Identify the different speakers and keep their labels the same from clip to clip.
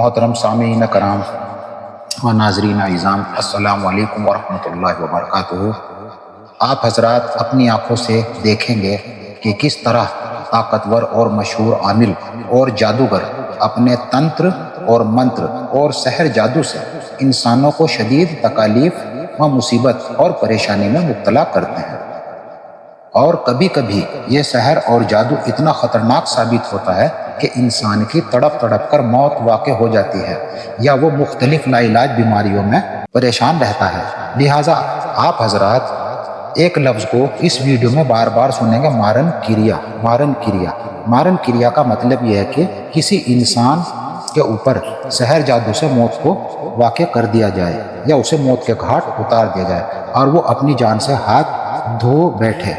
Speaker 1: मोहतरम सामीन कराम व नाजरीन इज़ाम, अस्सलामु अलैकुम व रहमतुल्लाहि व बरकातुहू। आप हजरात अपनी आँखों से देखेंगे कि किस तरह ताकतवर और मशहूर आमिल और जादूगर अपने तंत्र और मंत्र और सहर जादू से इंसानों को शदीद तकालीफ व मुसीबत और परेशानी में मुब्तला करते हैं। और कभी कभी ये सहर और जादू इतना ख़तरनाक साबित होता है कि इंसान की तड़प तड़प कर मौत वाक़ई हो जाती है या वो मुख्तलिफ लाइलाज बीमारियों में परेशान रहता है। लिहाजा आप हजरात एक लफ्ज़ को इस वीडियो में बार बार सुनेंगे, मारन क्रिया। मारन क्रिया, मारन क्रिया का मतलब यह है कि किसी इंसान के ऊपर सहर जादू से मौत को वाक़ई कर दिया जाए या उसे मौत के घाट उतार दिया जाए और वो अपनी जान से हाथ धो बैठे।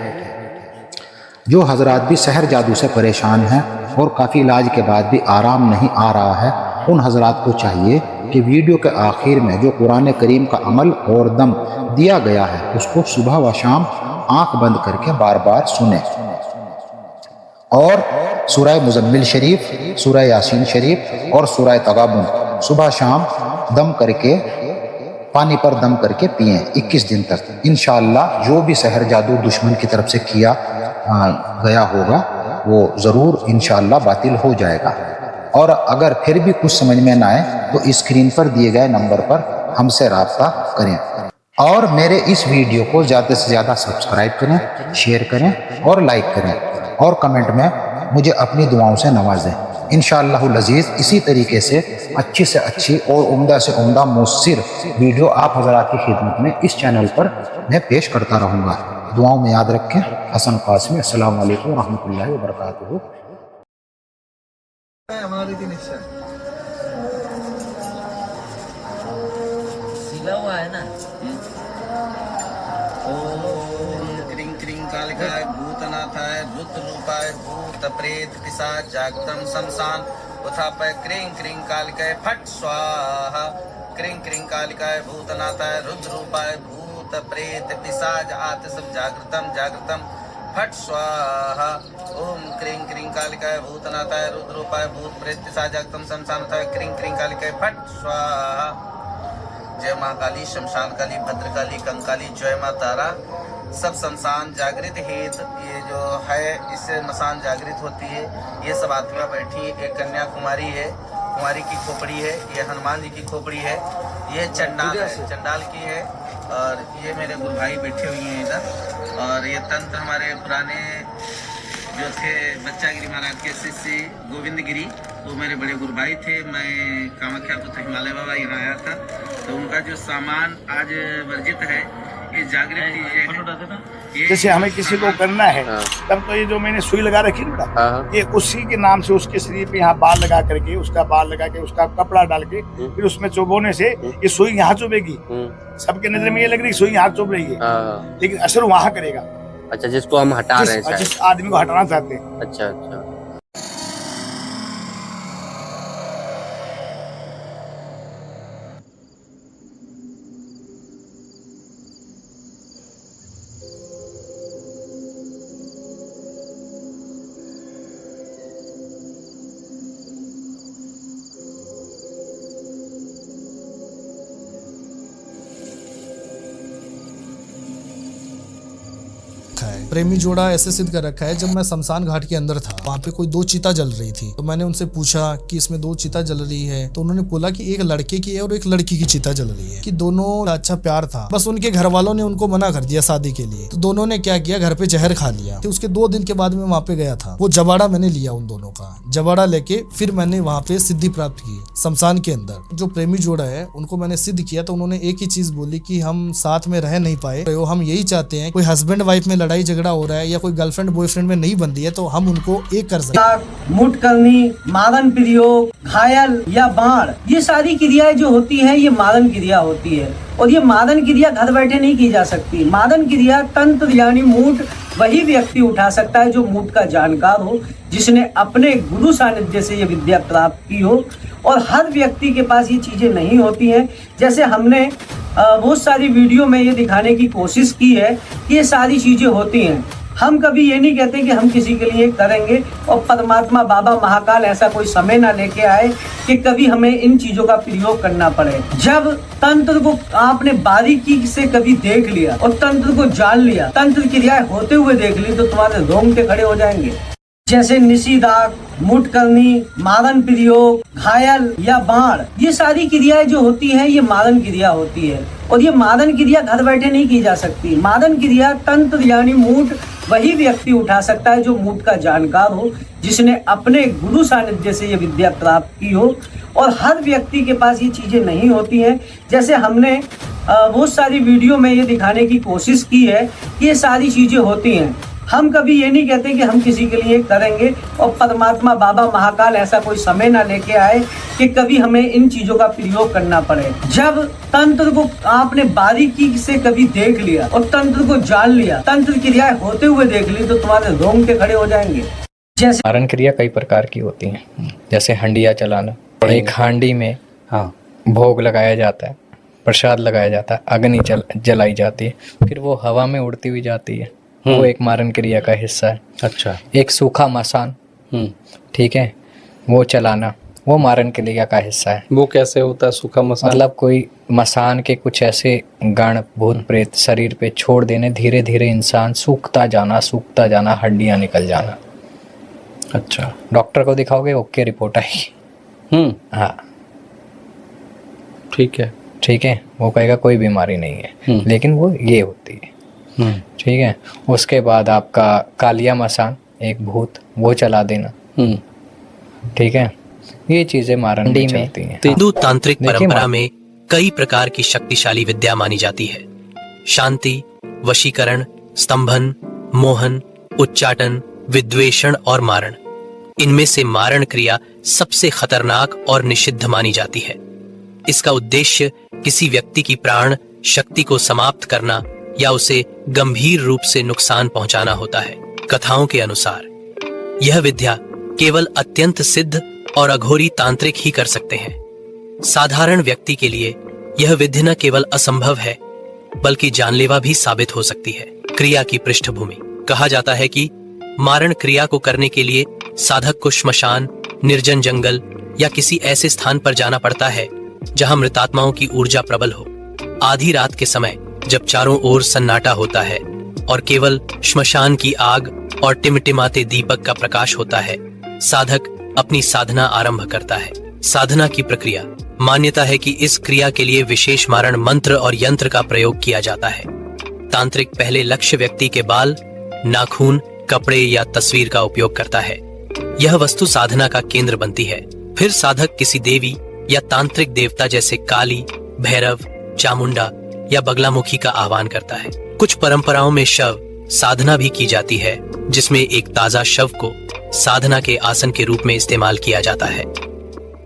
Speaker 1: जो हजरात भी सहर जादू से परेशान हैं और काफ़ी इलाज के बाद भी आराम नहीं आ रहा है, उन हजरात को चाहिए कि वीडियो के आखिर में जो कुरान करीम का अमल और दम दिया गया है उसको सुबह व शाम आंख बंद करके बार बार सुने और सूरह मुज़म्मिल शरीफ, सूरह यासीन शरीफ और सूरह तगाबुन सुबह शाम दम करके, पानी पर दम करके पिएं 21 दिन तक। इंशाअल्लाह जो भी सहर जादू दुश्मन की तरफ से किया गया होगा वो ज़रूर इंशाअल्लाह बातिल हो जाएगा। और अगर फिर भी कुछ समझ में ना आए तो स्क्रीन पर दिए गए नंबर पर हमसे रब्ता करें और मेरे इस वीडियो को ज़्यादा से ज़्यादा सब्सक्राइब करें, शेयर करें और लाइक करें और कमेंट में मुझे अपनी दुआओं से नवाजें। इंशाअल्लाहुल अज़ीज़ इसी तरीके से अच्छी और उम्दा से उम्दा मुस्सिर वीडियो आप हज़रात की खिदमत में इस चैनल पर मैं पेश करता रहूँगा। दुआओं में याद रखें। हसन कासमी, अस्सलामु अलैकुम व रहमतुल्लाहि व बरकातुहू।
Speaker 2: सिला हुआ है ना।
Speaker 3: क्रीं क्रीं कालिकाय भूतनाथाय रुद्र रूपाय भूत प्रेत पिशाच जागतम शमशान उत्थापय क्रीं क्रीं कालिकाय फट स्वाहा। क्रीं क्रीं कालिकाय भूतनाथाय रुद्र रूपाय भूत प्रेत पिशाच आतिशम जागृतम जागृतम फट स्वाहा। ओम क्रीं क्रीं कालिकाय भूतनाथाय रुद्र रूपाय भूत प्रेत पिशाच जागृतम शमशान उत्थापय क्रीं क्रीं कालिकाय फट स्वाहा। जय माँ काली, शमशान काली, भद्रकाली, कंकाली, जय माँ तारा। सब शमशान जागृत हेत ये जो है इससे मसान जागृत होती है। ये सब आत्मा बैठी, एक कन्या कुमारी है, कुमारी की खोपड़ी है, ये हनुमान जी की खोपड़ी है, ये चंडाल है, चंडाल की है। और ये मेरे गुरु भाई बैठे हुए हैं इधर। और ये तंत्र हमारे पुराने जो थे बच्चागिरी महाराज के शिष्य गोविंद गिरी, वो मेरे बड़े गुरु भाई थे। मैं कामाख्या पुत्र हिमालय बाबा यहाँ आया था तो उनका जो सामान आज वर्जित है ये जागृत चीजें।
Speaker 4: जैसे हमें किसी को करना है तब तो ये जो मैंने सुई लगा रखी ना, ये उसी के नाम से उसके शरीर पे यहाँ बाल लगा करके, उसका बाल लगा के, उसका कपड़ा डाल के फिर उसमें चुभोने से ये सुई यहाँ चुभेगी। सबके नजर में ये लग रही सुई यहाँ चुभ रही है लेकिन असर वहाँ करेगा।
Speaker 2: अच्छा, जिसको हम हटा रहे हैं,
Speaker 4: जिस आदमी को हटाना चाहते हैं।
Speaker 2: अच्छा अच्छा।
Speaker 5: प्रेमी जोड़ा ऐसे सिद्ध कर रखा है, जब मैं शमशान घाट के अंदर था वहाँ पे कोई 2 चिता जल रही थी तो मैंने उनसे पूछा कि इसमें 2 चिता जल रही है तो उन्होंने बोला कि एक लड़के की है और एक लड़की की चिता जल रही है, कि दोनों का अच्छा प्यार था, बस उनके घर वालों ने उनको मना कर दिया शादी के लिए। तो दोनों ने क्या किया, घर पे जहर खा लिया। तो उसके 2 दिन के बाद में वहाँ पे गया था, वो जबाड़ा मैंने लिया उन दोनों का। जबाड़ा लेके फिर मैंने वहाँ पे सिद्धि प्राप्त की शमशान के अंदर। जो प्रेमी जोड़ा है उनको मैंने सिद्ध किया तो उन्होंने एक ही चीज बोली कि हम साथ में रह नहीं पाए, तो हम यही चाहते हैं कोई हस्बैंड वाइफ में लड़ाई झगड़ा हो रहा है या कोई गर्लफ्रेंड बॉयफ्रेंड में नहीं बनती है तो हम उनको एक कर सकते।
Speaker 6: मुठ करनी, मारन प्रयोग, घायल या बाण, ये सारी क्रियाएं जो होती है ये मारन क्रिया होती है। और ये मारन क्रिया घर बैठे नहीं की जा सकती। मारन क्रिया तंत्र यानी मूठ वही व्यक्ति उठा सकता है जो मूठ का जानकार हो, जिसने अपने गुरु सानिध्य से ये विद्या प्राप्त की हो। और हर व्यक्ति के पास ये चीजें नहीं होती हैं। जैसे हमने बहुत सारी वीडियो में ये दिखाने की कोशिश की है कि ये सारी चीजें होती हैं। हम कभी ये नहीं कहते कि हम किसी के लिए करेंगे, और परमात्मा बाबा महाकाल ऐसा कोई समय ना लेके आए कि कभी हमें इन चीजों का प्रयोग करना पड़े। जब तंत्र को आपने बारीकी से कभी देख लिया और तंत्र को जान लिया, तंत्र क्रियाएं होते हुए देख ली, तो तुम्हारे रोंगटे खड़े हो जाएंगे। जैसे निषिदाग, मुठ करनी, मारन प्रयोग, घायल या बाण, ये सारी क्रियाएं जो होती हैं ये मारन क्रिया होती है। और ये मारन क्रिया घर बैठे नहीं की जा सकती। मारन क्रिया तंत्र यानी मूठ वही व्यक्ति उठा सकता है जो मूठ का जानकार हो, जिसने अपने गुरु सानिध्य से ये विद्या प्राप्त की हो। और हर व्यक्ति के पास ये चीजें नहीं होती हैं। जैसे हमने बहुत सारी वीडियो में ये दिखाने की कोशिश की है कि ये सारी चीजें होती हैं। हम कभी ये नहीं कहते कि हम किसी के लिए करेंगे, और परमात्मा बाबा महाकाल ऐसा कोई समय ना लेके आए कि कभी हमें इन चीजों का प्रयोग करना पड़े। जब तंत्र को आपने बारीकी से कभी देख लिया और तंत्र को जान लिया, तंत्र क्रियाएं होते हुए देख ली, तो तुम्हारे रोंगटे खड़े हो जाएंगे। जैसे
Speaker 7: मारन क्रिया कई प्रकार की होती हैं, जैसे हंडिया चलाना। एक हांडी में भोग लगाया जाता है, प्रसाद लगाया जाता है, अग्नि जलाई जाती है, फिर वो हवा में उड़ती हुई जाती है, वो एक मारन क्रिया का हिस्सा है।
Speaker 8: अच्छा।
Speaker 7: एक सूखा मसान, ठीक है, वो चलाना, वो मारन क्रिया का हिस्सा है।
Speaker 8: वो कैसे होता है सूखा मसान?
Speaker 7: मतलब कोई मसान के कुछ ऐसे गण भूत प्रेत शरीर पे छोड़ देने, धीरे धीरे इंसान सूखता जाना, हड्डियां निकल जाना।
Speaker 8: अच्छा।
Speaker 7: डॉक्टर को दिखाओगे, ओके रिपोर्ट आएगी। हाँ,
Speaker 8: ठीक है,
Speaker 7: ठीक है, वो कहेगा कोई बीमारी नहीं है, लेकिन वो ये होती है। ठीक है। उसके बाद आपका कालिया मसान, एक भूत, वो चला देना। ठीक है, ये चीजें मारन में चलती हैं।
Speaker 9: हिंदू तांत्रिक परंपरा में कई प्रकार की शक्तिशाली विद्या मानी जाती है। शांति, वशीकरण, स्तंभन, मोहन, उच्चाटन, विद्वेषण और मारण। इनमें से मारण क्रिया सबसे खतरनाक और निषिद्ध मानी जाती है। इसका उद्देश्य किसी व्यक्ति की प्राण शक्ति को समाप्त करना या उसे गंभीर रूप से नुकसान पहुंचाना होता है। कथाओं के अनुसार यह विद्या केवल अत्यंत सिद्ध और अघोरी तांत्रिक ही कर सकते हैं। साधारण व्यक्ति के लिए यह विधि न केवल असंभव है बल्कि जानलेवा भी साबित हो सकती है। क्रिया की पृष्ठभूमि। कहा जाता है कि मारण क्रिया को करने के लिए साधक को श्मशान, निर्जन जंगल या किसी ऐसे स्थान पर जाना पड़ता है जहां मृतात्माओं की ऊर्जा प्रबल हो। आधी रात के समय जब चारों ओर सन्नाटा होता है और केवल श्मशान की आग और टिमटिमाते दीपक का प्रकाश होता है, साधक अपनी साधना आरंभ करता है। साधना की प्रक्रिया। मान्यता है कि इस क्रिया के लिए विशेष मारण मंत्र और यंत्र का प्रयोग किया जाता है। तांत्रिक पहले लक्ष्य व्यक्ति के बाल, नाखून, कपड़े या तस्वीर का उपयोग करता है। यह वस्तु साधना का केंद्र बनती है। फिर साधक किसी देवी या तांत्रिक देवता जैसे काली, भैरव, चामुंडा या बगलामुखी का आह्वान करता है। कुछ परंपराओं में शव साधना भी की जाती है, जिसमें एक ताजा शव को साधना के आसन के रूप में इस्तेमाल किया जाता है।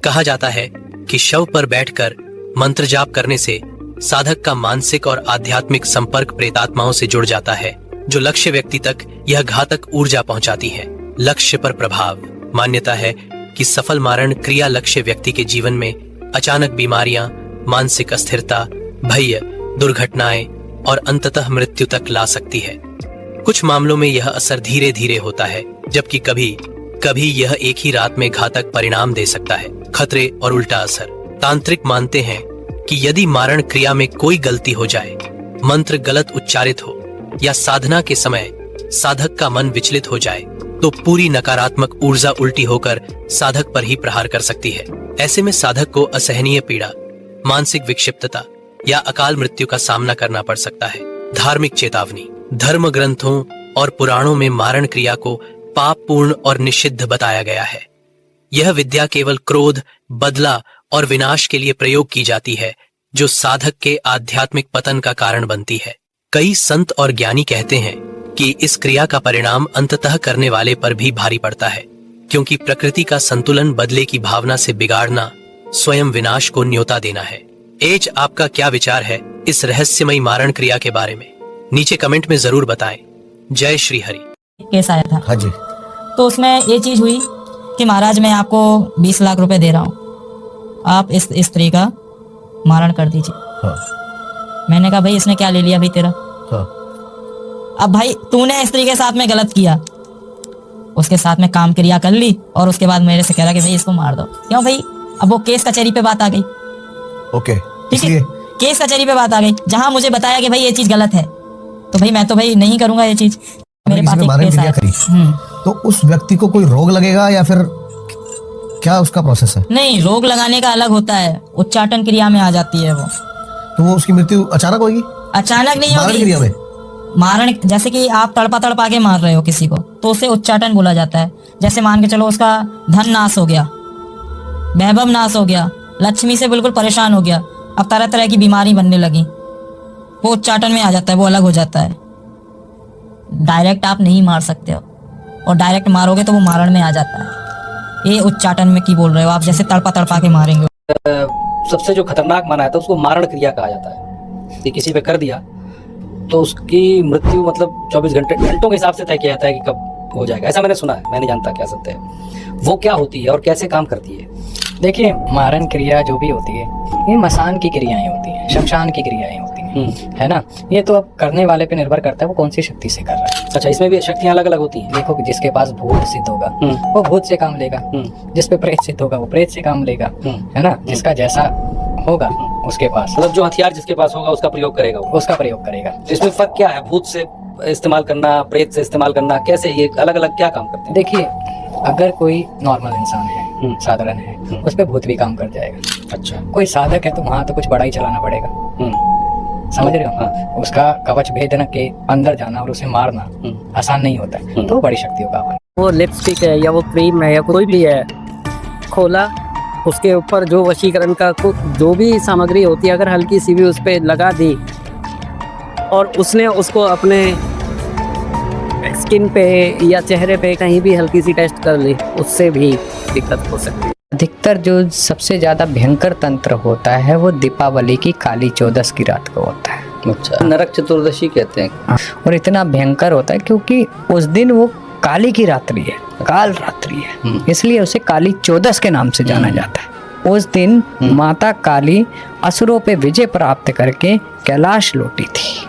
Speaker 9: कहा जाता है कि शव पर बैठकर मंत्र जाप करने से साधक का मानसिक और आध्यात्मिक संपर्क प्रेतात्माओं से जुड़ जाता है, जो लक्ष्य व्यक्ति तक यह घातक ऊर्जा पहुंचाती है। लक्ष्य पर प्रभाव। मान्यता है कि सफल मारण क्रिया लक्ष्य व्यक्ति के जीवन में अचानक बीमारियां, मानसिक अस्थिरता, भय, दुर्घटनाएं और अंततः मृत्यु तक ला सकती है। कुछ मामलों में यह असर धीरे धीरे होता है, जबकि कभी कभी यह एक ही रात में घातक परिणाम दे सकता है। खतरे और उल्टा असर। तांत्रिक मानते हैं कि यदि मारण क्रिया में कोई गलती हो जाए, मंत्र गलत उच्चारित हो या साधना के समय साधक का मन विचलित हो जाए, तो पूरी नकारात्मक ऊर्जा उल्टी होकर साधक पर ही प्रहार कर सकती है। ऐसे में साधक को असहनीय पीड़ा, मानसिक विक्षिप्तता या अकाल मृत्यु का सामना करना पड़ सकता है। धार्मिक चेतावनी। धर्म ग्रंथों और पुराणों में मारण क्रिया को पापपूर्ण और निषिद्ध बताया गया है। यह विद्या केवल क्रोध, बदला और विनाश के लिए प्रयोग की जाती है, जो साधक के आध्यात्मिक पतन का कारण बनती है। कई संत और ज्ञानी कहते हैं कि इस क्रिया का परिणाम अंततः करने वाले पर भी भारी पड़ता है, क्योंकि प्रकृति का संतुलन बदले की भावना से बिगाड़ना स्वयं विनाश को न्योता देना है। एज, आपका क्या विचार है इस रहस्यमयी मारण क्रिया के बारे में? नीचे कमेंट में जरूर बताएं। जय श्री हरि।
Speaker 10: केस आया था।
Speaker 1: हाँ जी।
Speaker 10: तो उसमें ये चीज हुई कि महाराज मैं आपको 20 लाख रुपए दे रहा हूँ, आप इस स्त्री का मारण कर दीजिए।
Speaker 1: हाँ।
Speaker 10: मैंने कहा भाई इसने क्या ले लिया भाई तेरा?
Speaker 1: हाँ।
Speaker 10: अब भाई तूने स्त्री के साथ में गलत किया, उसके साथ में काम क्रिया कर ली और उसके बाद मेरे से कह रहा कि भाई इसको मार दो। क्यों भाई? अब वो केस कचहरी पे बात आ गई।
Speaker 5: ओके,
Speaker 10: ठीक है, केस कचहरी पे बात आ गई, जहां मुझे बताया कि भाई ये चीज गलत है, तो भाई मैं तो भाई नहीं करूंगा ये चीज। मेरे पास एक केस आया।
Speaker 5: तो उस व्यक्ति को कोई रोग लगेगा या फिर क्या उसका प्रोसेस है?
Speaker 10: नहीं, रोग लगाने का अलग होता है, उच्चाटन क्रिया में आ जाती है वो।
Speaker 5: तो वो उसकी मृत्यु अचानक होगी?
Speaker 10: अचानक नहीं
Speaker 5: मारण
Speaker 10: होगी।
Speaker 5: क्रिया में
Speaker 10: मारण, जैसे कि आप तड़पा के मार रहे हो किसी को, तो उसे उच्चाटन बोला जाता है। जैसे मान के चलो उसका धन नाश हो गया, वैभव नाश हो गया, लक्ष्मी से बिल्कुल परेशान हो गया, अब तरह तरह की बीमारी बनने लगी, वो उच्चाटन में आ जाता है, वो अलग हो जाता है। डायरेक्ट आप नहीं मार सकते हो, और डायरेक्ट मारोगे तो वो मारण में आ जाता है। ये उच्चाटन में की बोल रहे हो आप, जैसे तड़पा के मारेंगे।
Speaker 8: सबसे जो खतरनाक माना है तो उसको मारण क्रिया कहा जाता है कि किसी पे कर दिया तो उसकी मृत्यु मतलब 24 घंटों के हिसाब से तय किया जाता है कि कब हो जाएगा। ऐसा मैंने सुना है, मैं नहीं जानता क्या सत्य है। वो क्या होती है और कैसे काम करती है?
Speaker 7: देखिए, मारण क्रिया जो भी होती है ये मसान की क्रियाएं होती हैं, शमशान की क्रियाएं होती हैं, है ना। ये तो अब करने वाले पे निर्भर करता है वो कौन सी शक्ति से कर रहा है।
Speaker 8: अच्छा, इसमें भी शक्तियां अलग अलग होती हैं।
Speaker 7: देखो कि जिसके पास भूत सिद्ध होगा वो भूत से काम लेगा, जिस पे प्रेत सिद्ध होगा वो प्रेत से काम लेगा, है ना। जिसका जैसा होगा उसके पास,
Speaker 8: मतलब जो हथियार जिसके पास होगा उसका प्रयोग करेगा वो।
Speaker 7: उसका प्रयोग करेगा।
Speaker 8: तो इसमें फर्क क्या है? भूत से इस्तेमाल करना, प्रेत से इस्तेमाल करना, कैसे ये अलग अलग क्या काम करते हैं?
Speaker 7: देखिए, अगर कोई नॉर्मल इंसान है, साधारण है, उस पे भूत भी काम कर जाएगा।
Speaker 8: अच्छा,
Speaker 7: कोई साधक है तो वहाँ तो कुछ बड़ा ही चलाना पड़ेगा, समझ रहे हो। हाँ, उसका कवच भेदन के अंदर जाना और उसे मारना आसान नहीं होता है, तो बड़ी शक्तियों का।
Speaker 2: वो लिपस्टिक है या वो क्रीम है या कोई भी है, खोला, उसके ऊपर जो वशीकरण का जो भी सामग्री होती है, अगर हल्की सी भी उस पर लगा दी और उसने उसको अपने स्किन पे या चेहरे पे कहीं भी हल्की सी टेस्ट कर ली, उससे भी दिक्कत हो सकती है।
Speaker 7: अधिकतर जो सबसे ज्यादा भयंकर तंत्र होता है वो दीपावली की काली चौदस की रात को होता है।
Speaker 2: अच्छा, नरक चतुर्दशी कहते हैं।
Speaker 7: और इतना भयंकर होता है क्योंकि उस दिन वो काली की रात्रि है, काल रात्रि है, इसलिए उसे काली चौदस के नाम से जाना जाता है। उस दिन माता काली असुरों पे विजय प्राप्त करके कैलाश लौटी थी,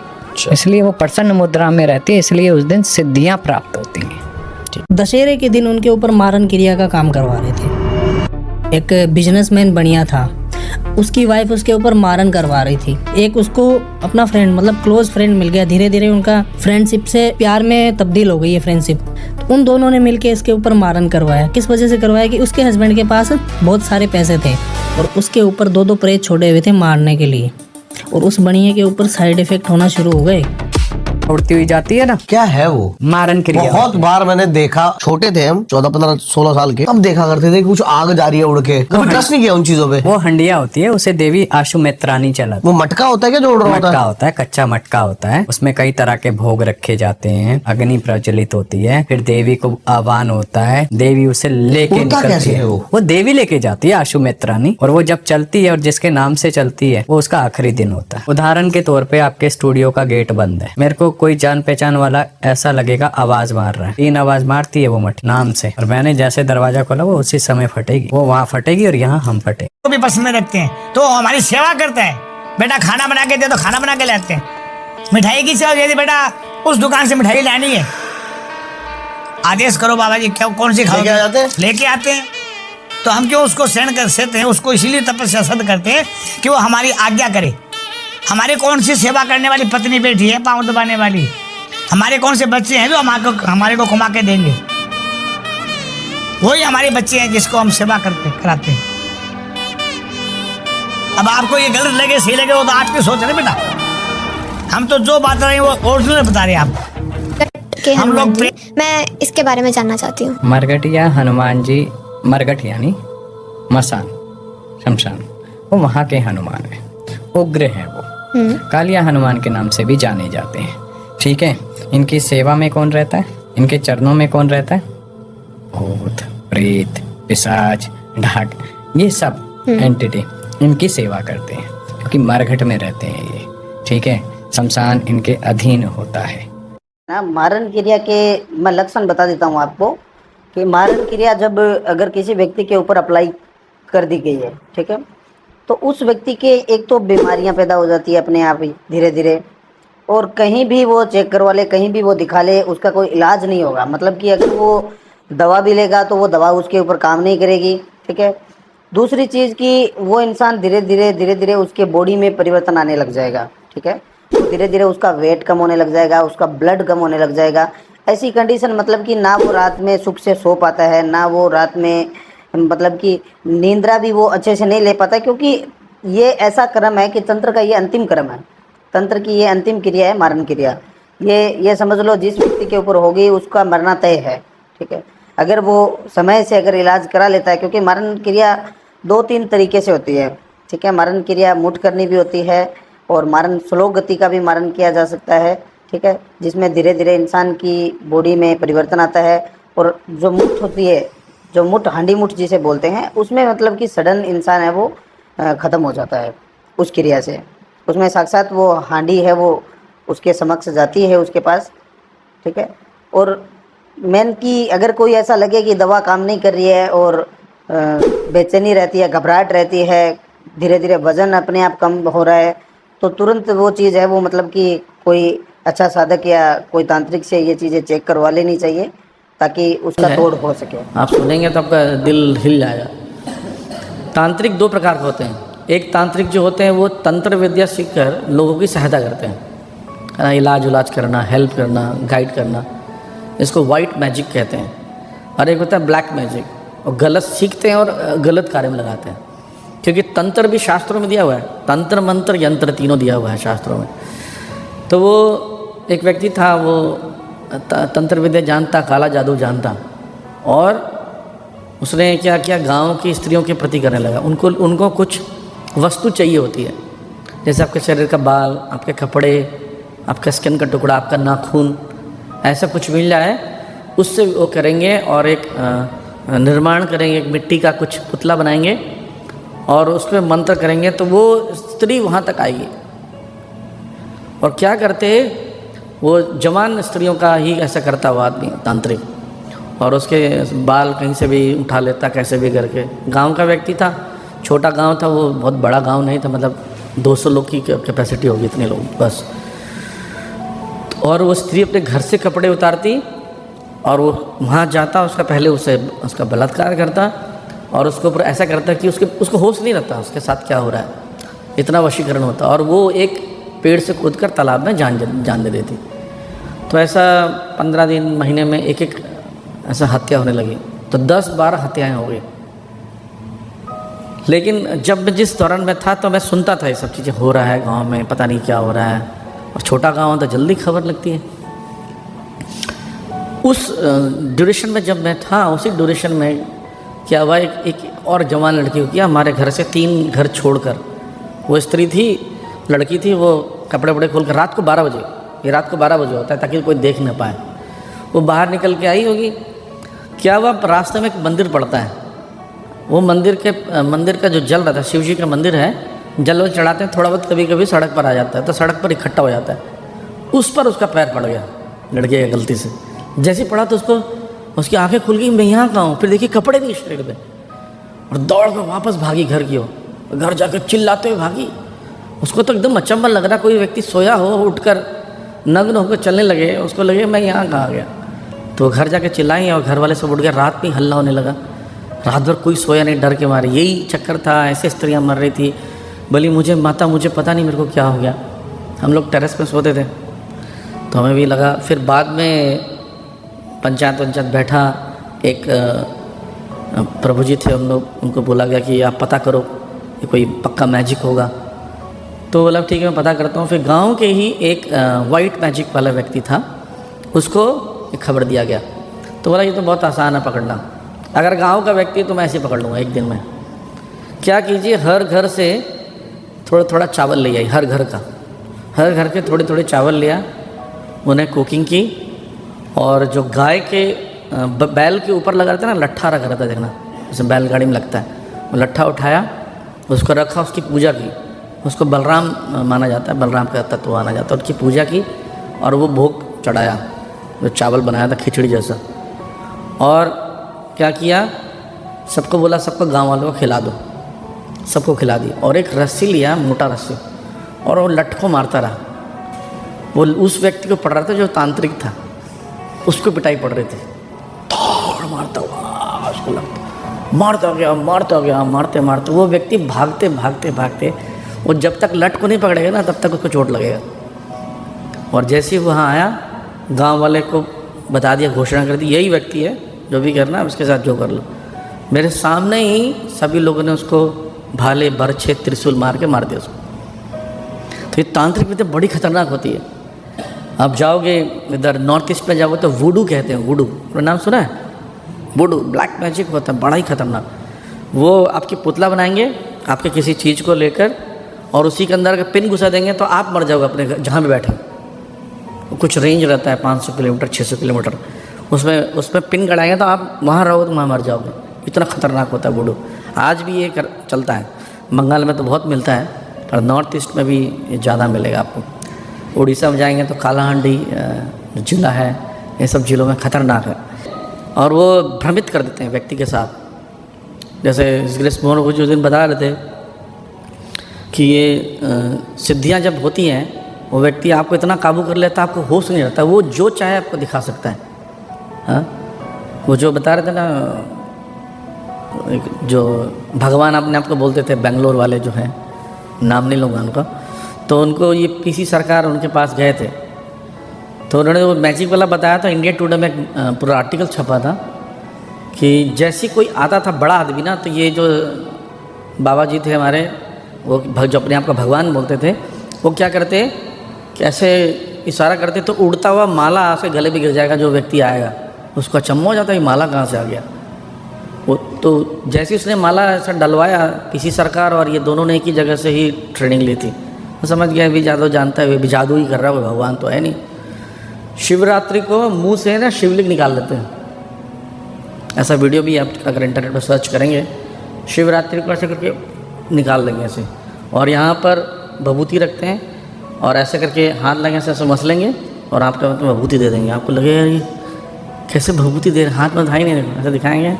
Speaker 7: इसलिए वो प्रसन्न मुद्रा में रहती है, इसलिए उस दिन सिद्धियां प्राप्त होती हैं।
Speaker 11: दशहरे के दिन उनके ऊपर मारण क्रिया का काम करवा रहे थे। एक बिजनेसमैन बढ़िया था, उसकी वाइफ उसके ऊपर मारण करवा रही थी। एक उसको अपना फ्रेंड मतलब क्लोज फ्रेंड मिल गया, धीरे धीरे उनका फ्रेंडशिप से प्यार में तब्दील हो गई है फ्रेंडशिप। तो उन दोनों ने मिलके इसके ऊपर मारण करवाया। किस वजह से करवाया कि उसके हस्बैंड के पास बहुत सारे पैसे थे और उसके ऊपर 2-2 प्रेत छोड़े हुए थे मारने के लिए, और उस बढ़िया के ऊपर साइड इफेक्ट होना शुरू हो गए।
Speaker 7: उड़ती हुई जाती है ना,
Speaker 12: क्या है वो?
Speaker 7: मारण क्रिया।
Speaker 12: बहुत बार मैंने देखा, छोटे थे हम 14, 15, 16 साल के, तब देखा करते थे कुछ आग जा रही है उड़ के। कभी ट्रस्ट नहीं किया उन चीजों पे।
Speaker 7: वो हंडिया होती है, उसे देवी आशुमेत्रानी चला।
Speaker 12: वो मटका होता है क्या जो उड़ रहा होता है?
Speaker 7: मटका होता है, कच्चा मटका होता है, उसमें कई तरह के भोग रखे जाते हैं, अग्नि प्रज्वलित होती है, फिर देवी को आह्वान होता है, देवी उसे लेके निकलती है। वो देवी लेके जाती है आशुमेत्रानी, और वो जब चलती है और जिसके नाम से चलती है वो उसका आखिरी दिन होता है। उदाहरण के तौर पे आपके स्टूडियो का गेट बंद है, मेरे को कोई जान पहचान वाला ऐसा लगेगा आवाज मार रहा है, 3 आवाज मारती है वो मट नाम से, और मैंने जैसे दरवाजा खोला वो उसी समय फटेगी, वो वहाँ फटेगी और यहाँ हम फटेंगे।
Speaker 4: तो भी पसंद रखते हैं तो हमारी सेवा करते हैं। बेटा खाना बना के दे तो खाना बना के लाते हैं। मिठाई की सेवा दे दी, बेटा उस दुकान से मिठाई लानी है, आदेश करो बाबा जी क्या कौन सी खाओगे, लेके आते हैं। तो हम क्यों उसको सहन कर सकते हैं, उसको इसीलिए तपस्या सद करते हैं कि वो हमारी आज्ञा करे। हमारे कौन सी सेवा करने वाली पत्नी बैठी है पाँव दबाने वाली, हमारे कौन से बच्चे हैं जो हमारे को घुमा के देंगे, वही हमारे बच्चे हैं जिसको हम सेवा कराते हैं। अब आपको ये गलत लगे सही लगे वो तो आपकी सोच है बेटा, हम तो जो बात रहे हैं वो ओरिजिनल बता रहे हैं आप। हम लोग
Speaker 13: मैं इसके बारे में जानना चाहती हूँ।
Speaker 7: मरघट या हनुमान जी, मरघट यानी मसान, शमशान, वो वहाँ के हनुमान है, उग्र है वो, कालिया हनुमान के नाम से भी जाने जाते हैं। ठीक है, इनकी सेवा में कौन रहता है, इनके चरणों में कौन रहता है? भूत, प्रेत, पिशाच, ढाक, ये सब एंटिटी इनकी सेवा करते हैं क्योंकि मरघट में रहते हैं ये। ठीक है, शमशान इनके अधीन होता है।
Speaker 11: मारण क्रिया के मैं लक्षण बता देता हूँ आपको कि मारण क्रिया जब अगर किसी व्यक्ति के ऊपर अप्लाई कर दी गई है, ठीक है, तो उस व्यक्ति के एक तो बीमारियां पैदा हो जाती है अपने आप ही धीरे धीरे,
Speaker 14: और कहीं भी वो चेक करवा ले, कहीं भी वो दिखा ले, उसका कोई इलाज नहीं होगा। मतलब कि अगर वो दवा भी लेगा तो वो दवा उसके ऊपर काम नहीं करेगी। ठीक है। दूसरी चीज़ कि वो इंसान धीरे धीरे उसके बॉडी में परिवर्तन आने लग जाएगा। ठीक है। धीरे धीरे उसका वेट कम होने लग जाएगा, उसका ब्लड कम होने लग जाएगा। ऐसी कंडीशन मतलब कि ना वो रात में सुख से सो पाता है, ना वो रात में मतलब कि नींद्रा भी वो अच्छे से नहीं ले पाता, क्योंकि ये ऐसा कर्म है कि तंत्र का ये अंतिम कर्म है। तंत्र की ये अंतिम क्रिया है, मारण क्रिया। ये समझ लो जिस व्यक्ति के ऊपर होगी उसका मरना तय है। ठीक है। अगर वो समय से अगर इलाज करा लेता है, क्योंकि मारण क्रिया 2-3 तरीके से होती है। ठीक है। मारण क्रिया मुठ करनी भी होती है और मारण स्लो गति का भी मारण किया जा सकता है। ठीक है। जिसमें धीरे धीरे इंसान की बॉडी में परिवर्तन आता है। और जो मुठ होती है, जो मुठ हांडी मुठ जिसे बोलते हैं, उसमें मतलब कि सडन इंसान है वो ख़त्म हो जाता है उस क्रिया से। उसमें साक्षात वो हांडी है वो उसके समक्ष जाती है, उसके पास। ठीक है। और मेन की अगर कोई ऐसा लगे कि दवा काम नहीं कर रही है और बेचैनी रहती है, घबराहट रहती है, धीरे धीरे वज़न अपने आप कम हो रहा है, तो तुरंत वो चीज़ है वो मतलब कि कोई अच्छा साधक या कोई तांत्रिक से ये चीज़ें चेक करवा लेनी चाहिए ताकि उसका तोड़ हो सके।
Speaker 8: आप सुनेंगे तो आपका दिल हिल जाएगा। तांत्रिक 2 प्रकार के होते हैं। एक तांत्रिक जो होते हैं वो तंत्र विद्या सीखकर लोगों की सहायता करते हैं, इलाज करना, हेल्प करना, गाइड करना। इसको वाइट मैजिक कहते हैं। और एक होता है ब्लैक मैजिक, और गलत सीखते हैं और गलत कार्य में लगाते हैं। क्योंकि तंत्र भी शास्त्रों में दिया हुआ है, तंत्र मंत्र यंत्र तीनों दिया हुआ है शास्त्रों में। तो वो एक व्यक्ति था, वो तंत्र विद्या जानता, काला जादू जानता, और उसने क्या किया, गांव की स्त्रियों के प्रति करने लगा। उनको कुछ वस्तु चाहिए होती है, जैसे आपके शरीर का बाल, आपके कपड़े, आपका स्किन का टुकड़ा, आपका नाखून, ऐसा कुछ मिल जाए उससे वो करेंगे। और एक निर्माण करेंगे, एक मिट्टी का कुछ पुतला बनाएंगे और उस पर मंत्र करेंगे तो वो स्त्री वहाँ तक आएगी। और क्या करते, वो जवान स्त्रियों का ही ऐसा करता हुआ आदमी तांत्रिक, और उसके बाल कहीं से भी उठा लेता, कैसे भी करके। गांव का व्यक्ति था, छोटा गांव था वो, बहुत बड़ा गांव नहीं था, मतलब 200 लोग की कैपेसिटी होगी, इतने लोग बस। और वो स्त्री अपने घर से कपड़े उतारती और वो वहाँ जाता, उसका पहले उसका बलात्कार करता और उसके ऊपर ऐसा करता कि उसको होश नहीं रहता उसके साथ क्या हो रहा है, इतना वशीकरण होता। और वो एक पेड़ से कूदकर तालाब में जान दे देती। तो ऐसा 15 दिन, महीने में एक ऐसा हत्या होने लगी। तो 10-12 हत्याएं हो गई। लेकिन जब जिस दौरान मैं था तो मैं सुनता था ये सब चीज़ें हो रहा है गांव में, पता नहीं क्या हो रहा है। और छोटा गांव तो जल्दी खबर लगती है। उस ड्यूरेशन में जब मैं था, उसी ड्यूरेशन में क्या हुआ, एक और जवान लड़की को किया हमारे घर से 3 घर छोड़कर। वो स्त्री थी, लड़की थी, वो कपड़े वपड़े खोल कर रात को 12 बजे, ये रात को 12 बजे होता है ताकि कोई देख न पाए, वो बाहर निकल के आई होगी। क्या हुआ, रास्ते में एक मंदिर पड़ता है। वो मंदिर का जो जल रहता है, शिव जी का मंदिर है, जल चढ़ाते हैं, थोड़ा बहुत कभी कभी सड़क पर आ जाता है, तो सड़क पर इकट्ठा हो जाता है। उस पर उसका पैर पड़ गया लड़के की गलती से। जैसे पड़ा तो उसकी आंखें खुल गई, मैं यहाँ कहाँ हूँ। फिर देखिए कपड़े नहीं शरीर पे, और दौड़ कर वापस भागी घर की ओर। घर जाकर चिल्लाते हुए भागी। उसको तो एकदम अचंभा लग रहा, कोई व्यक्ति सोया हो, उठकर नग्न होकर चलने लगे, उसको लगे मैं यहाँ कहाँ गया। तो घर जाके चिल्लाई और घर वाले सब उठ गए। रात में हल्ला होने लगा, रात भर कोई सोया नहीं, डर के मारे। यही चक्कर था, ऐसे स्त्रियाँ मर रही थी। बोली मुझे माता, मुझे पता नहीं मेरे को क्या हो गया। हम लोग टेरेस पे सोते थे तो हमें भी लगा। फिर बाद में पंचायत बैठा, एक प्रभु जी थे, हम लोग, उनको बोला गया कि आप पता करो, ये कोई पक्का मैजिक होगा। तो बोला ठीक है मैं पता करता हूँ। फिर गांव के ही एक वाइट मैजिक वाला व्यक्ति था, उसको एक खबर दिया गया। तो बोला ये तो बहुत आसान है पकड़ना, अगर गांव का व्यक्ति तो मैं ऐसे पकड़ लूँगा एक दिन में। क्या कीजिए, हर घर से थोड़ा थोड़ा चावल ले आई, हर घर के थोड़े थोड़े चावल लिया, उन्हें कुकिंग की। और जो गाय के बैल के ऊपर लगा रहता है ना, लट्ठा रखा रहता है, देखना जैसे बैलगाड़ी में लगता है, वो लट्ठा उठाया, उसको रखा, उसकी पूजा की। उसको बलराम माना जाता है, बलराम का तत्व माना जाता है। उसकी पूजा की और वो भोग चढ़ाया, जो चावल बनाया था खिचड़ी जैसा। और क्या किया, सबको बोला सबको गांव वालों को खिला दो, सबको खिला दी। और एक रस्सी लिया, मोटा रस्सी, और वो लठ को मारता रहा। वो उस व्यक्ति को पड़ रहा था जो तांत्रिक था, उसको पिटाई पड़ रही थी। दौड़ मारता हुआ उसको लगता, मारता गया मारते मारते वो व्यक्ति भागते भागते भागते, वो जब तक लट को नहीं पकड़ेगा ना तब तक उसको चोट लगेगा। और जैसे ही वहाँ आया, गांव वाले को बता दिया, घोषणा कर दी, यही व्यक्ति है, जो भी करना है उसके साथ जो कर लो। मेरे सामने ही सभी लोगों ने उसको भाले बरछे त्रिशूल मार के मार दिया उसको। तो ये तांत्रिक विद्या बड़ी खतरनाक होती है। आप जाओगे इधर नॉर्थ ईस्ट में जाओगे तो वुडू कहते हैं, वुडू नाम सुना है? वुडू ब्लैक मैजिक होता है, बड़ा ही खतरनाक। वो आपकी पुतला बनाएंगे आपके किसी चीज़ को लेकर, और उसी के अंदर अगर पिन घुसा देंगे तो आप मर जाओगे अपने जहाँ पे बैठे। कुछ रेंज रहता है 500 किलोमीटर 600 किलोमीटर, उसमें पिन गड़ाएंगे तो आप वहाँ रहोगे तो वहाँ मर जाओगे। इतना खतरनाक होता है वुडू। आज भी ये चलता है। बंगाल में तो बहुत मिलता है, और नॉर्थ ईस्ट में भी ये ज़्यादा मिलेगा आपको। उड़ीसा में जाएंगे तो कालाहांडी जिला है, ये सब जिलों में खतरनाक है। और वो भ्रमित कर देते हैं व्यक्ति के साथ। जैसे ग्रेस मोहन को जो दिन बता रहे थे कि ये सिद्धियाँ जब होती हैं, वो व्यक्ति आपको इतना काबू कर लेता है, आपको होश नहीं रहता, वो जो चाहे आपको दिखा सकता है। हाँ, वो जो बता रहे थे ना, जो भगवान अपने आप को बोलते थे, बेंगलोर वाले जो हैं, नाम नहीं लूँगा उनका, तो उनको ये पीसी सरकार उनके पास गए थे, तो उन्होंने वो मैजिक वाला बताया। तो इंडिया टुडे में पूरा आर्टिकल छपा था कि जैसे कोई आता था बड़ा आदमी ना, तो ये जो बाबा जी थे हमारे, वो जो अपने आप को भगवान बोलते थे, वो क्या करते कि ऐसे इशारा करते तो उड़ता हुआ माला से गले में गिर जाएगा। जो व्यक्ति आएगा उसको अचम्भा हो जाता है, ये माला कहाँ से आ गया। वो तो जैसे उसने माला ऐसा डलवाया, किसी सरकार और ये दोनों ने एक ही जगह से ही ट्रेनिंग ली थी, वो समझ गया भी जादू जानता है, भी जादू ही कर रहा है, वो भगवान तो है नहीं। शिवरात्रि को मुंह से ना शिवलिंग निकाल लेते हैं। ऐसा वीडियो भी आप अगर इंटरनेट पर सर्च करेंगे, शिवरात्रि को ऐसे करके निकाल लेंगे ऐसे, और यहाँ पर भभूति रखते हैं और ऐसे करके हाथ लगे ऐसे मसलेंगे और आपका भभूति दे देंगे। आपको लगेगा ये कैसे भभूति दे रहे, हाथ में धाई नहीं, ऐसे दिखाएंगे,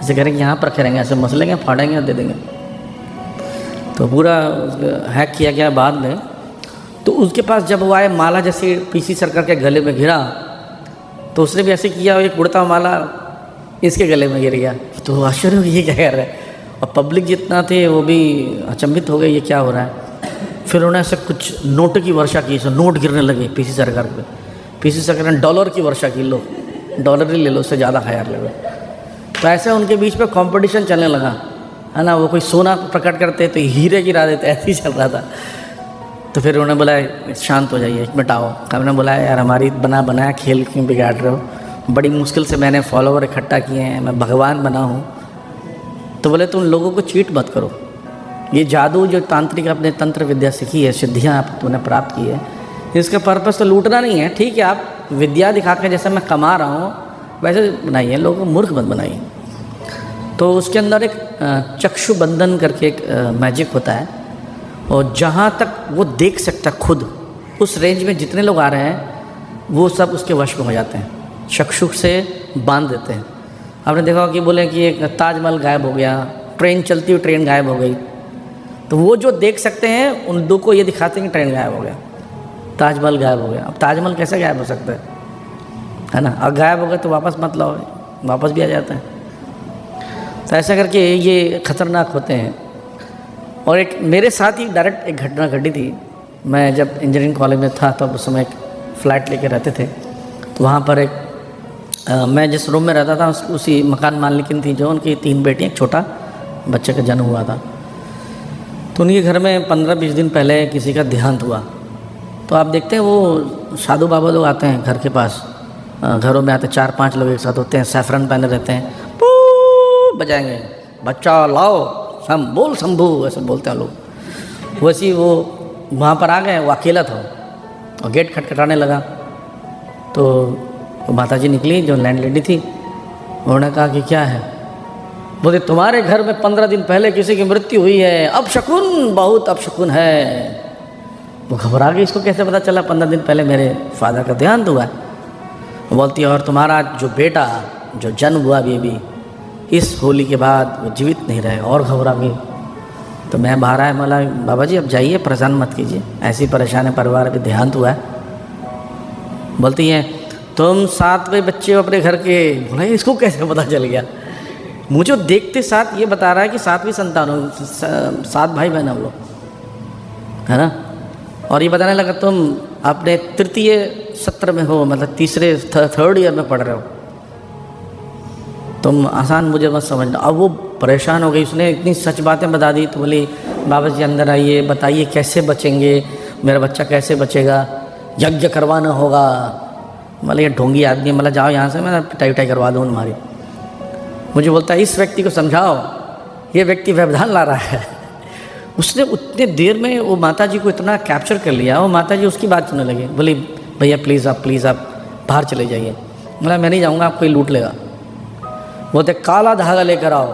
Speaker 8: ऐसे करेंगे, यहाँ पर करेंगे, ऐसे मसलेंगे, फाड़ेंगे और दे देंगे। तो पूरा हैक किया गया बाद में। तो उसके पास जब वो आए, माला जैसे पीसी सरकार के गले में गिरा, तो उसने भी ऐसे किया, एक उड़ता माला इसके गले में गिर गया। तो आश्चर्य हो गया, ये क्या कर रहा है। और पब्लिक जितना थे वो भी अचंभित हो गए, ये क्या हो रहा है। फिर उन्होंने ऐसे कुछ नोट की वर्षा की, सो नोट गिरने लगे पीसी सरकार पे। पीसी सरकार ने डॉलर की वर्षा की, लो डॉलर ही ले लो, उससे ज़्यादा हायर ले लो। तो ऐसे उनके बीच में कंपटीशन चलने लगा, है ना। वो कोई सोना प्रकट करते तो हीरे गिरा देते, ऐसे ही चल रहा था। तो फिर उन्होंने बोला शांत हो जाइए, एक मिनट आओ। हमने बोला यार हमारी बनाया खेल क्यों बिगाड़ रहे हो, बड़ी मुश्किल से मैंने फॉलोवर इकट्ठा किए हैं, मैं भगवान बना हूँ। तो बोले तुम लोगों को चीट मत करो, ये जादू जो तांत्रिक अपने तंत्र विद्या सीखी है, सिद्धियाँ आप तुमने प्राप्त की है, इसका पर्पस तो लूटना नहीं है। ठीक है, आप विद्या दिखा के जैसे मैं कमा रहा हूँ वैसे बनाइए, लोगों को मूर्ख मत बनाइए। तो उसके अंदर एक चक्षु बंधन करके एक मैजिक होता है, और जहाँ तक वो देख सकता है खुद, उस रेंज में जितने लोग आ रहे हैं वो सब उसके वश में हो जाते हैं, चक्षु से बांध देते हैं। आपने देखा कि बोले कि एक ताजमहल गायब हो गया, ट्रेन चलती हुई ट्रेन गायब हो गई, तो वो जो देख सकते हैं उन दो को ये दिखाते हैं कि ट्रेन गायब हो गया, ताजमहल गायब हो गया। अब ताजमहल कैसे गायब हो सकता है ना। अब गायब हो गया तो वापस मत लाओ, वापस भी आ जाता है। तो ऐसा करके ये खतरनाक होते हैं। और एक मेरे साथ ही डायरेक्ट एक घटना घटी थी। मैं जब इंजीनियरिंग कॉलेज में था तब उस समय एक फ्लैट लेके रहते थे, तो वहाँ पर एक मैं जिस रूम में रहता था उसी मकान मालिकिन थी, जो उनकी 3 बेटियाँ, एक छोटा बच्चे का जन्म हुआ था। तो उनके घर में 15-20 दिन पहले किसी का देहांत हुआ। तो आप देखते हैं वो साधु बाबा लोग आते हैं घर के पास, घरों में आते 4-5 लोग एक साथ होते हैं, सैफरन पहने रहते हैं, पू बजाएंगे, बच्चा लाओ बोल शंभू, ऐसे बोलते हैं लोग। वैसे ही वो वहाँ पर आ गए, वो अकेला था और गेट खटखटाने लगा। तो माता जी निकली जो लैंड लेडी थी, उन्होंने कहा कि क्या है। बोले तुम्हारे घर में 15 दिन पहले किसी की मृत्यु हुई है, अपशकुन, बहुत अपशकुन है। वो घबरा गई, इसको कैसे पता चला 15 दिन पहले मेरे फादर का देहांत हुआ है। वो बोलती है और तुम्हारा जो बेटा जो जन्म हुआ बेबी, इस होली के बाद वो जीवित नहीं रहेगा। और घबरा गई। तो मैं बाहर आया, बोला बाबा जी अब जाइए, परेशान मत कीजिए, ऐसी परेशान है परिवार के, देहांत हुआ है, बोलती हैं तुम 7वें बच्चे हो अपने घर के। बोला इसको कैसे पता चल गया? मुझे देखते साथ ये बता रहा है कि 7वीं संतान हो, 7 भाई बहन हम लोग, है ना। और ये बताने लगा तुम अपने तृतीय सत्र में हो, मतलब थर्ड ईयर में पढ़ रहे हो, तुम आसान मुझे मत समझना। अब वो परेशान हो गई, उसने इतनी सच बातें बता दी। तो बोली बाबा जी अंदर आइए, बताइए कैसे बचेंगे, मेरा बच्चा कैसे बचेगा, यज्ञ करवाना होगा। मतलब ये ढोंगी आदमी, मतलब जाओ यहाँ से, मैं पिटाई उटाई करवा दूँ तुम्हारी। मुझे बोलता है इस व्यक्ति को समझाओ, ये व्यक्ति व्यवधान ला रहा है। उसने उतने देर में वो माता जी को इतना कैप्चर कर लिया, वो माता जी उसकी बात सुनने लगे। बोली भैया प्लीज़ आप बाहर चले जाइए। बोला मैं नहीं जाऊँगा, आपको ही लूट लेगा। बोलते काला धागा लेकर आओ।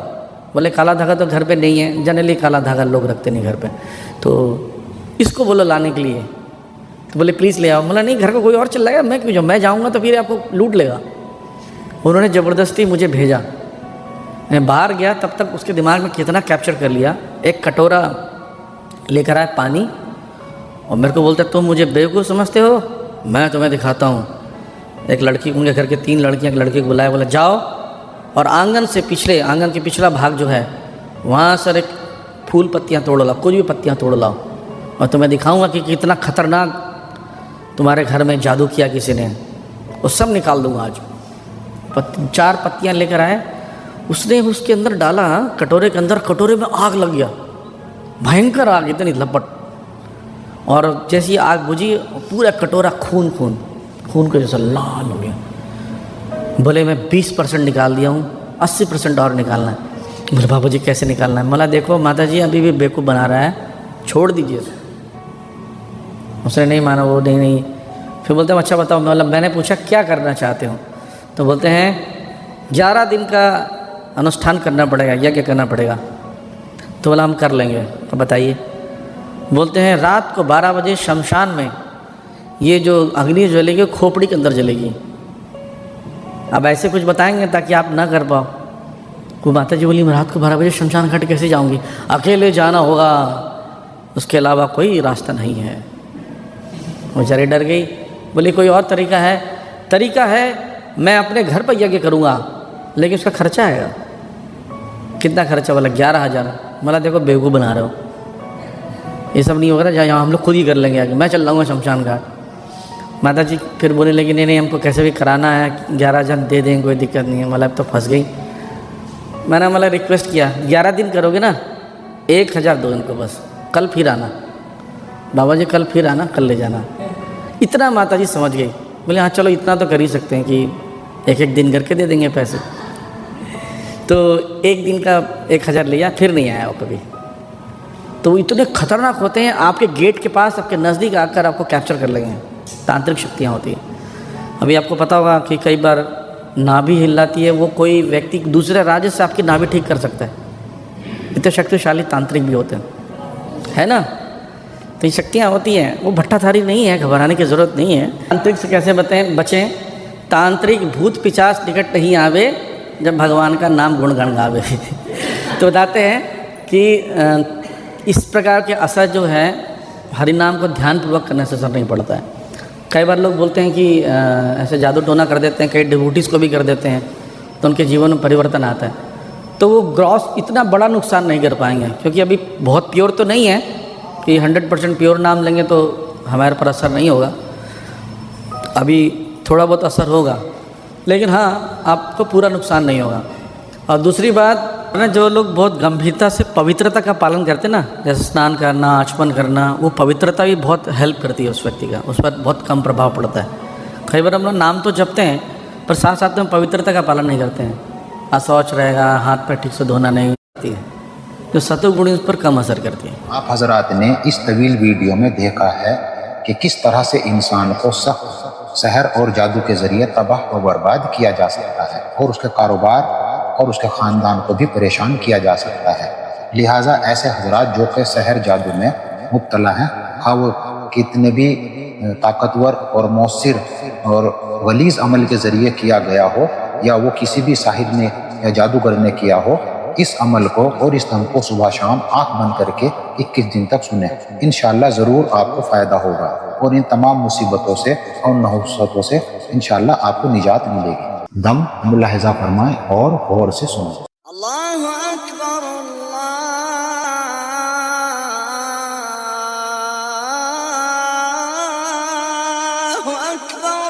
Speaker 8: बोले काला धागा तो घर पे नहीं है, जनरली काला धागा लोग रखते नहीं घर पे, तो इसको बोलो लाने के लिए। तो बोले प्लीज़ ले आओ। बोला नहीं घर को कोई और चल जाएगा, मैं क्यों जाऊँ, मैं जाऊँगा तो फिर आपको लूट लेगा। उन्होंने ज़बरदस्ती मुझे भेजा, मैं बाहर गया, तब तक उसके दिमाग में कितना कैप्चर कर लिया। एक कटोरा लेकर आए पानी, और मेरे को बोलते तुम मुझे बेवकूफ़ समझते हो, मैं तुम्हें दिखाता हूँ। एक लड़की, उनके घर के 3 लड़कियाँ, एक लड़के को बुलाया, बोला जाओ और आंगन के पिछला भाग जो है वहाँ सर एक फूल पत्तियाँ तोड़ लाओ, कुछ भी पत्तियाँ तोड़ लाओ, और तुम्हें दिखाऊंगा कि कितना खतरनाक तुम्हारे घर में जादू किया किसी ने, वो सब निकाल दूंगा आज। 4 पत्तियाँ लेकर आए, उसने उसके अंदर डाला, कटोरे के अंदर, कटोरे में आग लग गया, भयंकर आग, इतनी लपट। और जैसी आग बुझी, पूरा कटोरा खून के जैसा लाल हो गया। बोले मैं 20% निकाल दिया हूँ, 80% और निकालना है। बोले बाबा जी कैसे निकालना है? बोला देखो माता जी अभी भी बेवकूफ़ बना रहा है, छोड़ दीजिए। उसने नहीं माना, वो नहीं। फिर बोलते हैं अच्छा बताओ। मतलब मैंने पूछा क्या करना चाहते हो? तो बोलते हैं 11 दिन का अनुष्ठान करना पड़ेगा, यज्ञ करना पड़ेगा। तो बोला हम कर लेंगे। तो बताइए। बोलते हैं रात को 12 बजे शमशान में ये जो अग्नि जलेगी खोपड़ी के अंदर जलेगी। अब ऐसे कुछ बताएंगे ताकि आप ना कर पाओ। वो माता जी बोली मैं रात को 12 बजे शमशान घाट कैसे जाऊंगी, अकेले जाना होगा, उसके अलावा कोई रास्ता नहीं है। वो बेचारी डर गई। बोली कोई और तरीका है? तरीका है मैं अपने घर पर यज्ञ करूँगा, लेकिन उसका खर्चा आएगा। कितना खर्चा? बोला 11,000। बोला देखो बेवकूफ़ बना रहे हो, ये सब नहीं होगा ना, यहाँ हम लोग खुद ही कर लेंगे आगे, मैं चल रहा हूँ शमशान घाट। माता जी फिर बोलने लगी नहीं हमको कैसे भी कराना है, 11,000 दे देंगे, कोई दिक्कत नहीं है। मतलब तो फंस गई। मैंने मतलब रिक्वेस्ट किया 11 दिन करोगे ना, 1,000 दो इनको बस, कल फिर आना। बाबा जी कल फिर आना, कल ले जाना। इतना माता जी समझ गई। बोले हाँ चलो इतना तो कर ही सकते हैं कि एक दिन करके दे देंगे पैसे। तो 1 दिन का 1,000 लिया, फिर नहीं आया वो कभी। तो वो इतने खतरनाक होते हैं, आपके गेट के पास, आपके नज़दीक आकर आपको कैप्चर कर लेंगे। तांत्रिक शक्तियाँ होती हैं। अभी आपको पता होगा कि कई बार नाभि हिलाती है, वो कोई व्यक्ति दूसरे राज्य से आपकी नाभि ठीक कर सकता है। इतने शक्तिशाली तांत्रिक भी होते हैं, है ना। तो ये शक्तियाँ होती हैं, वो भट्टाधारी नहीं है, घबराने की ज़रूरत नहीं है। तांत्रिक से कैसे बचें? तांत्रिक भूत पिशाच निकट नहीं आवे, जब भगवान का नाम गुणगान गावे। तो बताते हैं कि इस प्रकार के असर जो है हरिनाम को ध्यानपूर्वक करने से असर नहीं पड़ता है। कई बार लोग बोलते हैं कि ऐसे जादू टोना कर देते हैं, कई डिवोटीज़ को भी कर देते हैं, तो उनके जीवन में परिवर्तन आता है। तो वो ग्रॉस इतना बड़ा नुकसान नहीं कर पाएंगे, क्योंकि अभी बहुत प्योर तो नहीं है कि 100% प्योर नाम लेंगे तो हमारे पर असर नहीं होगा। अभी थोड़ा बहुत असर होगा, लेकिन हाँ आपको पूरा नुकसान नहीं होगा। और दूसरी बात ना, जो लोग बहुत गंभीरता से पवित्रता का पालन करते हैं ना, जैसे स्नान करना, आचमन करना, वो पवित्रता भी बहुत हेल्प करती है उस व्यक्ति का, उस पर बहुत कम प्रभाव पड़ता है। कई बार हम लोग नाम तो जपते हैं पर साथ साथ में पवित्रता का पालन नहीं करते हैं। असौच रहेगा, हाथ पैर ठीक से धोना नहीं होती है, जो सतुगुण उस पर कम असर करती है।
Speaker 1: आप हजरात ने इस तवील वीडियो में देखा है कि किस तरह से इंसान को सख्त सहर और जादू के जरिए तबाह व बर्बाद किया जा सकता है, और उसके कारोबार और उसके ख़ानदान को भी परेशान किया जा सकता है। लिहाजा ऐसे हजरात जो कि सहर जादू में मुब्तला हैं, हाँ वो कितने भी ताकतवर और मौसर और गलीज़ अमल के ज़रिए किया गया हो, या वो किसी भी साहिर ने या जादूगर ने किया हो, इस अमल को और इस धम को सुबह शाम आंख बंद करके 21 दिन तक सुने। इंशाअल्लाह ज़रूर आपको फ़ायदा होगा और इन तमाम मुसीबतों से और नहुसतों से इंशाअल्लाह आपको निजात मिलेगी। दम मुलाहिजा फरमाएं और गौर से सुनें।
Speaker 15: अल्लाहु अकबर अल्लाहु अकबर।